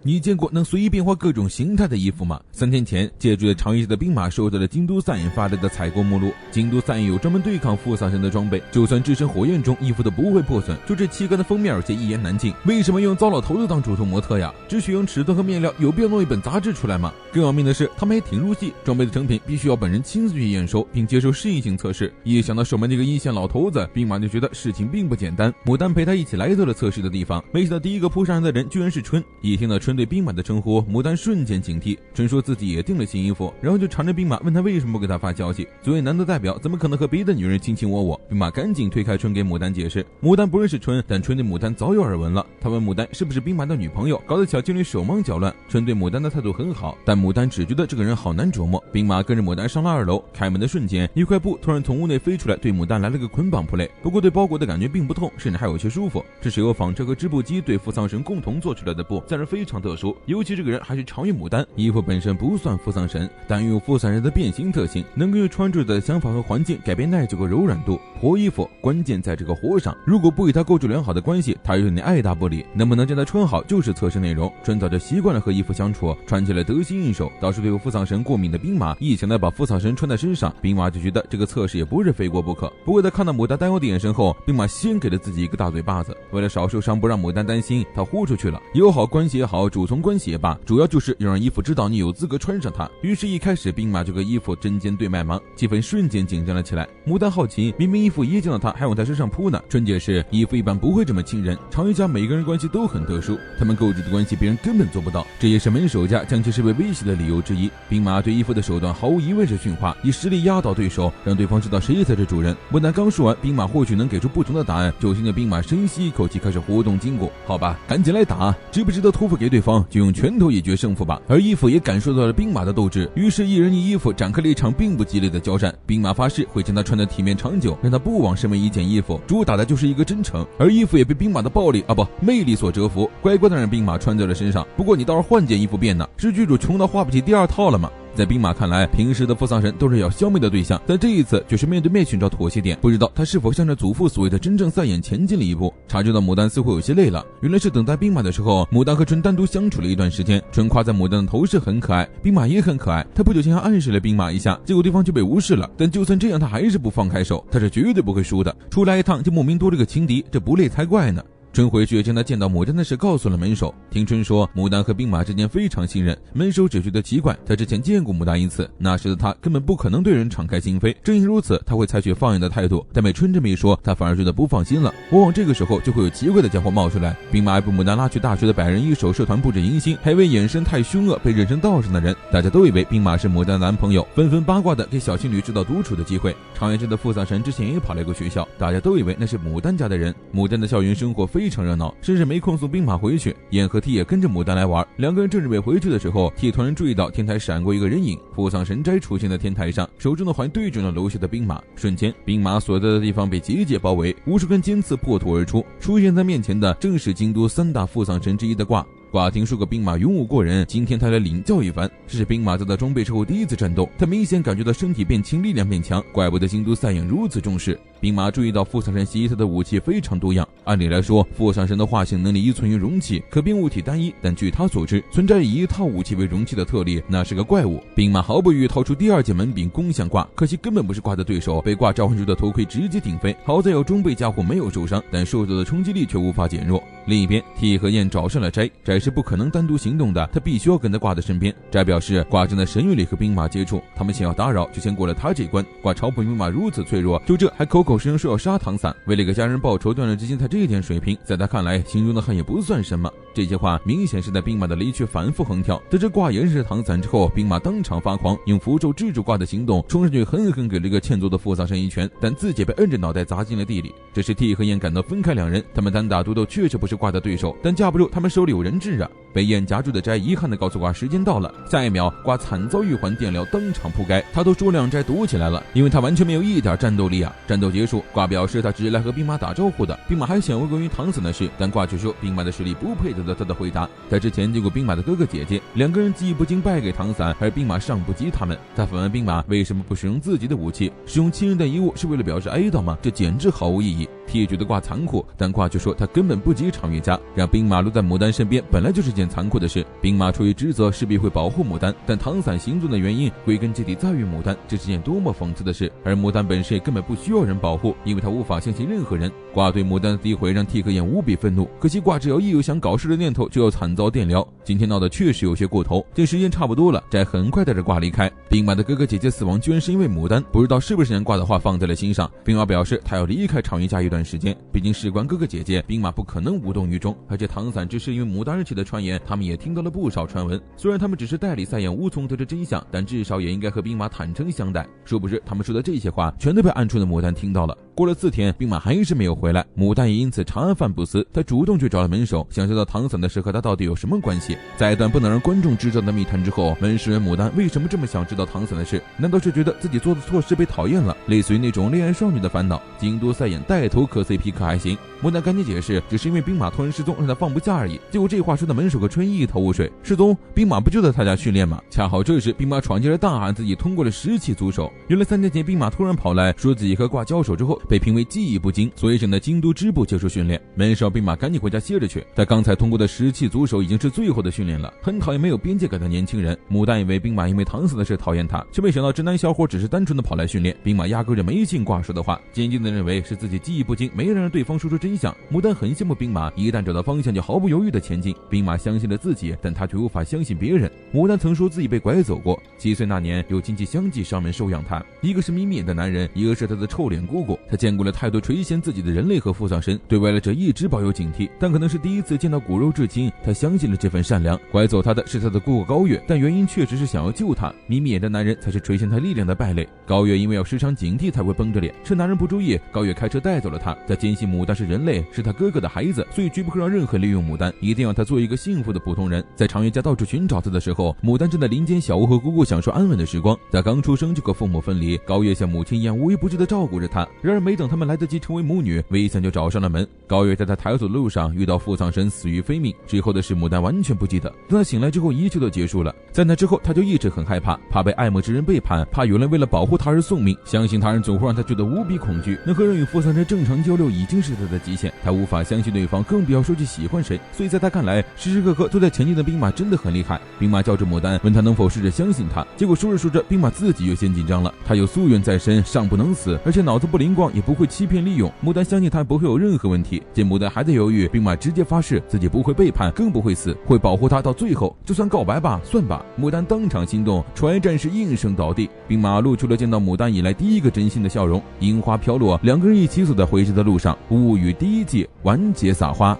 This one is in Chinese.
你见过能随意变化各种形态的衣服吗？3天前，借助长衣的兵马收到了京都赛隐发来的采购目录。京都赛隐有专门对抗付丧神的装备，就算置身火焰中，衣服都不会破损。就这期刊的封面有些一言难尽，为什么用糟老头子当主图模特呀？只许用尺寸和面料，有必要弄一本杂志出来吗？更要命的是，他们也挺入戏，装备的成品必须要本人亲自去验收，并接受适应性测试。一想到守门那个一线老头子，兵马就觉得事情并不简单。牡丹陪他一起来到了测试的地方，没想到第一个扑上来的人居然是春。一听到春对兵马的称呼，牡丹瞬间警惕。春说自己也订了新衣服，然后就缠着兵马问他为什么不给他发消息。作为男的代表，怎么可能和别的女人卿卿我我？兵马赶紧推开春给牡丹解释。牡丹不认识春，但春对牡丹早有耳闻了。他问牡丹是不是兵马的女朋友，搞得小情侣手忙脚乱。春对牡丹的态度很好，但牡丹只觉得这个人好难琢磨。兵马跟着牡丹上了2楼，开门的瞬间，一块布突然从屋内飞出来，对牡丹来了个捆绑 play。不过对包裹的感觉并不痛，甚至还有些舒服。这是由纺车和织布机对付丧神共同做出来的布，自然非常特殊。尤其这个人还是长于牡丹，衣服本身不算付丧神，但拥有付丧神的变形特性，能根据穿着的想法和环境改变耐久和柔软度。活衣服关键在这个活上，如果不与他构筑良好的关系，他有点爱答不理。能不能将他穿好就是测试内容。春早就习惯了和衣服相处，穿起来得心应手。倒是对付丧神过敏的兵马，一想到把付丧神穿在身上，兵马就觉得这个测试也不是非过不可。不过在看到牡丹担忧的眼神后，兵马先给了自己一个大嘴巴子。为了少受伤，不让牡丹担心，他豁出去了。友好关系也好，主从关系也罢，主要就是要让衣服知道你有资格穿上它。于是一开始兵马就和衣服针尖对麦芒，气氛瞬间紧张了起来。牡丹好奇，明明衣服一见到他还往他身上扑呢。春解释，衣服一般不会这么亲人，长衣家每个人关系都很特殊，他们构筑的关系别人根本做不到，这也是门手家将其视为威胁的理由之一。兵马对衣服的手段毫无疑问是驯化，以实力压倒对手，让对方知道谁才是主人。牡丹刚说完，兵马或许能给出不同的答案，就听着兵马深吸一口气，开始活动筋骨。好吧，赶紧来打，值不值得托付给对方，就用拳头一决胜负吧。而衣服也感受到了兵马的斗志，于是一人一衣服展开了一场并不激烈的交战。兵马发誓会将他穿得体面长久，让他不枉身为一件衣服，主打的就是一个真诚。而衣服也被兵马的暴力魅力所折服，乖乖的让兵马穿在了身上。不过你倒是换件衣服变呢，是剧组穷到花不起第2套了吗？在兵马看来，平时的付丧神都是要消灭的对象，但这一次却是面对面寻找妥协点。不知道他是否向着祖父所谓的真正赛眼前进了一步。察觉到牡丹似乎有些累了，原来是等待兵马的时候，牡丹和春单独相处了一段时间。春夸在牡丹的头饰很可爱，兵马也很可爱。他不久前还暗示了兵马一下，结果对方就被无视了。但就算这样，他还是不放开手，他是绝对不会输的。出来一趟就莫名多了个情敌，这不累才怪呢。春回去将他见到牡丹的事告诉了门首。听春说，牡丹和兵马之间非常信任，门首只觉得奇怪，他之前见过牡丹一次，那时的他根本不可能对人敞开心扉。正因如此，他会采取放养的态度，但被春这么一说，他反而觉得不放心了。往往这个时候就会有奇怪的家伙冒出来。兵马还被牡丹拉去大学的百人一手社团布置迎新，还为眼神太凶恶被认成道上的人。大家都以为兵马是牡丹的男朋友，纷纷八卦的给小情侣制造独处的机会。常言镇的付丧神之前也跑来过学校，大家都以为那是牡丹家的人。牡丹的校园生活非常热闹，甚至没空送兵马回去。燕和 T 也跟着牡丹来玩，两个人正准备回去的时候， T 突然注意到天台闪过一个人影，付丧神斋出现在天台上，手中的环对准了楼下的兵马。瞬间，兵马所在的地方被结界包围，无数根尖刺破土而出，出现在面前的正是京都3大付丧神之一的卦。寡听说过兵马勇武过人，今天他来领教一番。这是兵马在装备之后第一次战斗，他明显感觉到身体变轻，力量变强，怪不得京都赛影如此重视。兵马注意到付丧神袭击他的武器非常多样，按理来说，付丧神的化形能力依存于容器，可变物体单一，但据他所知，存在以一套武器为容器的特例，那是个怪物。兵马毫不犹豫掏出第2件门柄攻向卦，可惜根本不是卦的对手，被卦召唤出的头盔直接顶飞。好在有中备家伙没有受伤，但受到的冲击力却无法减弱。另一边 T 和燕找上了斋是不可能单独行动的，他必须要跟在卦的身边。斋表示卦正在神域里和兵马接触，他们想要打扰就先过了他这关。卦嘲讽兵马如此脆弱，就这还口口声声说要杀唐伞，为了给家人报仇断了之心，他这点水平在他看来心中的恨也不算什么。这些话明显是在兵马的离去反复横跳。得知卦也是唐伞之后，兵马当场发狂，用符咒制住卦的行动，冲上去狠狠给了个欠揍的付丧神一拳，但自己被摁着脑袋砸进了地里。这时 T 和燕感到分开两人，他们单打独斗确实不是卦的对手，但架不住他们手里有人质啊。被燕夹住的斋遗憾地告诉卦时间到了，下一秒卦惨遭玉环电疗，当场扑街。他都说让斋躲起来了，因为他完全没有一点战斗力啊。战斗结束，卦表示他只是来和兵马打招呼的。兵马还想问关于唐伞的事，但卦却说兵马的实力不配得到他的回答。他之前见过兵马的哥哥姐姐，两个人技艺不精败给唐伞，而兵马尚不及他们。他反问兵马为什么不使用自己的武器，使用亲人的遗物是为了表示哀悼吗？这简直毫无意义。T 觉得挂残酷，但挂却说他根本不急长月家，让兵马留在牡丹身边本来就是件残酷的事。兵马出于职责势必会保护牡丹，但唐伞行踪的原因归根结底在于牡丹，这是件多么讽刺的事。而牡丹本身也根本不需要人保护，因为他无法相信任何人。挂对牡丹的诋毁让 T 克彦无比愤怒，可惜挂只要一有想搞事的念头，就要惨遭电疗。今天闹得确实有些过头，见时间差不多了，斋很快带着挂离开。兵马的哥哥姐姐死亡居然是因为牡丹，不知道是不是将挂的话放在了心上。兵马表示他要离开长月家一段时间，毕竟事关哥哥姐姐，兵马不可能无动于衷。而且唐伞之事因为牡丹而起的传言，他们也听到了不少传闻。虽然他们只是代理赛燕，无从得知真相，但至少也应该和兵马坦诚相待。殊不知他们说的这些话全都被暗处的牡丹听到了。过了4天，兵马还是没有回来，牡丹也因此长安饭不思。他主动去找了门首，想知道唐伞的事和他到底有什么关系。在一段不能让观众知道的密谈之后，门首问牡丹为什么这么想知道唐伞的事，难道是觉得自己做的错事被讨厌了，类似于那种恋爱少女的烦恼。京都赛燕带头磕 CP 可还行，牡丹赶紧解释，只是因为兵马突然失踪让他放不下而已。结果这话说的门首和春一头雾水，失踪兵马不就在他家训练吗？恰好这时兵马闯进来大喊自己通过了10期足手。原来3天前兵马突然跑来说自己和挂交手之后被评为技艺不精，所以整的京都支部结束训练。门首兵马赶紧回家歇着去，他刚才通过的10期足手已经是最后的训练了，很讨厌没有边界感的年轻人。牡丹以为兵马因为唐伞的事讨厌他，却没想到直男小伙只是单纯的跑来训练。兵马压根就没信挂说的话，坚定的认为是自己技艺不精，没人让对方说出真相。牡丹很羡慕兵马，一旦找到方向就毫不犹豫的前进。兵马相信了自己，但他却无法相信别人。牡丹曾说自己被拐走过，7岁那年有亲戚相继上门收养他，一个是眯眯眼的男人，一个是他的臭脸姑姑。他见过了太多垂涎自己的人类和父丧身，对外来者一直保有警惕，但可能是第一次见到骨肉至亲，他相信了这份善良。拐走他的是他的姑姑高月，但原因确实是想要救他。眯眯眼的男人才是垂涎他力量的败类。高月因为要时常警惕才会绷着脸，趁男人不注意，高月开车带走了他。他坚信牡丹是人类，是他哥哥的孩子，所以绝不会让任何人利用牡丹，一定要他做一个幸福的普通人。在长月家到处寻找他的时候，牡丹正在林间小屋和姑姑享受安稳的时光。他刚出生就和父母分离，高月像母亲一样无微不至地照顾着他。然而没等他们来得及成为母女，危险就找上了门。高月在他抬走的路上遇到父丧神死于非命，之后的事牡丹完全不记得。等他醒来之后，一切都结束了。在那之后，他就一直很害怕，怕被爱慕之人背叛，怕有人为了保护他而送命，相信他人总会让他觉得无比恐惧。能和人与父丧神正常交流已经是他的极限，他无法相信对方，更不要说去喜欢谁。所以在他看来，时时刻刻都在前进的兵马真的很厉害。兵马叫着牡丹，问他能否试着相信他。结果说着说着，兵马自己又先紧张了。他有夙愿在身，尚不能死，而且脑子不灵光，也不会欺骗利用。牡丹相信他不会有任何问题。见牡丹还在犹豫，兵马直接发誓自己不会背叛，更不会死，会保护他到最后，就算告白吧，算吧。牡丹当场心动，传战士应声倒地。兵马露出了见到牡丹以来第一个真心的笑容。樱花飘落，两个人一起走在回家的路上。物语第1季完结撒花。